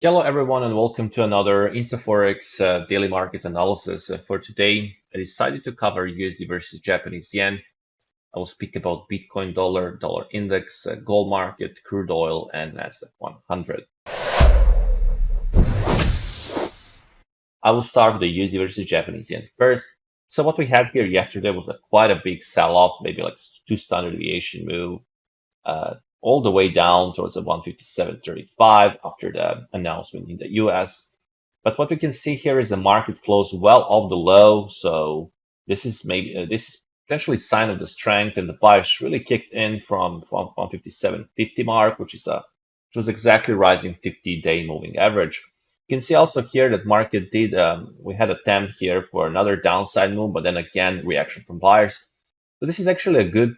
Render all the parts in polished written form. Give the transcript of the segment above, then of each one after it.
Hello, everyone, and welcome to another InstaForex daily market analysis. For today, I decided to cover USD versus Japanese yen. I will speak about Bitcoin, dollar index, gold market, crude oil, and NASDAQ 100. I will start with the USD versus Japanese yen first. So what we had here yesterday was quite a big sell-off, maybe like two standard deviation move, all the way down towards the 157.35 after the announcement in the US. But what we can see here is the market closed well off the low. So this is potentially a sign of the strength, and the buyers really kicked in from 157.50 mark, which was exactly rising 50-day moving average. You can see also here that market did we had attempt here for another downside move, but then again reaction from buyers. So this is actually a good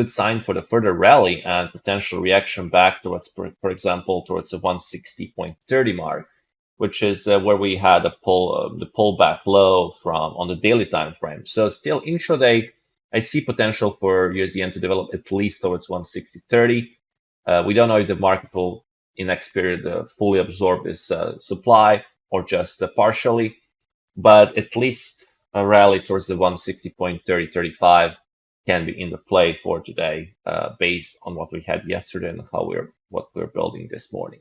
sign for the further rally and potential reaction back towards, for example, towards the 160.30 mark, which is where we had the pullback low from on the daily time frame. So still intraday, I see potential for USDN to develop at least towards 160.30. We don't know if the market will, in next period, fully absorb this supply or just partially, but at least a rally towards the 160.30-35 can be in the play for today, based on what we had yesterday and what we're building this morning.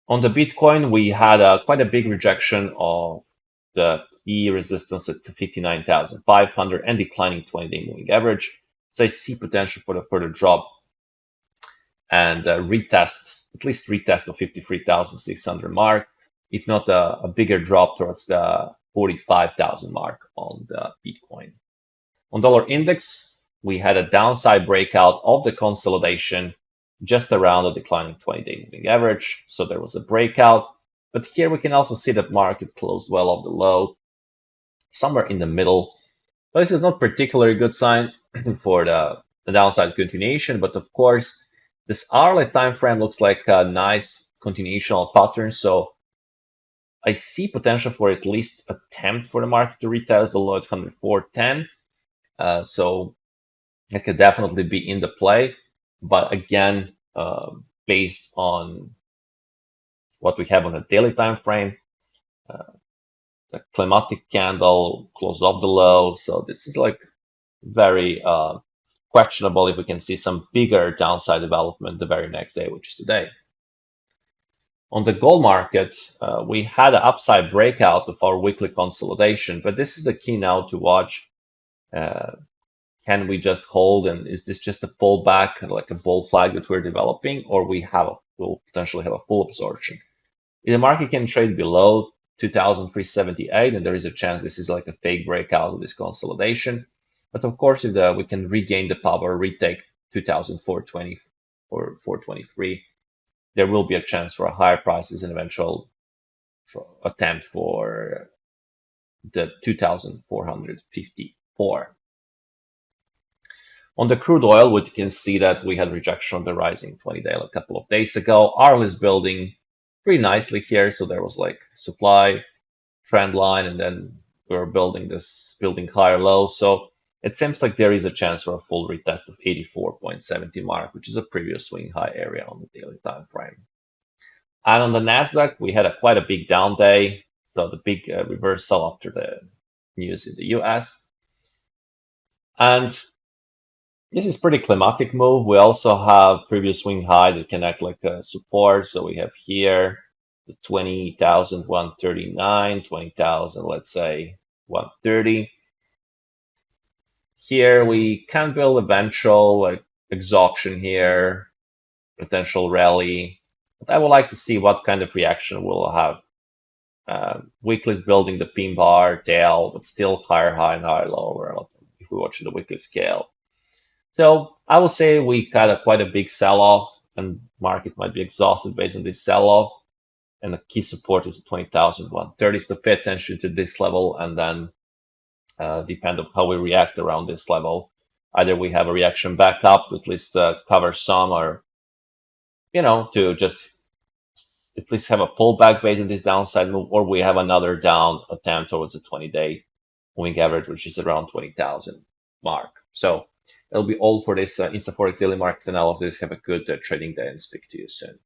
On the Bitcoin, we had quite a big rejection of the key resistance at 59,500 and declining 20-day moving average. So I see potential for the further drop and at least retest of 53,600 mark, if not a bigger drop towards the 45,000 mark on the Bitcoin. On dollar index, we had a downside breakout of the consolidation just around the declining 20-day moving average. So there was a breakout. But here we can also see that market closed well off the low, somewhere in the middle. But this is not particularly good sign for the downside continuation. But of course, this hourly time frame looks like a nice continuational pattern. So I see potential for at least attempt for the market to retest the low at 104.10. So it could definitely be in the play. But again, based on what we have on a daily time frame, the climatic candle closed off the low. So this is like very questionable if we can see some bigger downside development the very next day, which is today. On the gold market, we had an upside breakout of our weekly consolidation, but this is the key now to watch. Can we just hold, and is this just a pullback, like a bull flag that we're developing, or we'll potentially have a full absorption? If the market can trade below 2,378, and there is a chance this is like a fake breakout of this consolidation. But of course, if we can regain the power, retake 2,420 or 423, there will be a chance for a higher prices and eventual attempt for the 2,454. On the crude oil, we can see that we had rejection on the rising 20-day a couple of days ago. RL is building pretty nicely here. So there was like supply trend line, and then we were building higher low. So it seems like there is a chance for a full retest of 84.70 mark, which is a previous swing high area on the daily time frame. And on the NASDAQ, we had quite a big down day. So the big reversal after the news in the US. And this is pretty climatic move. We also have previous swing high that can act like a support. So we have here the 20,139, 20,000, let's say 130. Here we can build eventual like exhaustion here, potential rally. But I would like to see what kind of reaction we'll have. Weekly is building the pin bar tail, but still higher high and higher low if we watch the weekly scale. So I will say we had quite a big sell-off, and market might be exhausted based on this sell-off. And the key support is 20,130. So pay attention to this level, and then depend on how we react around this level. Either we have a reaction back up to at least cover some, or to just at least have a pullback based on this downside move, or we have another down attempt towards the 20-day moving average, which is around 20,000 mark. So That'll be all for this InstaForex daily market analysis. Have a good trading day and speak to you soon.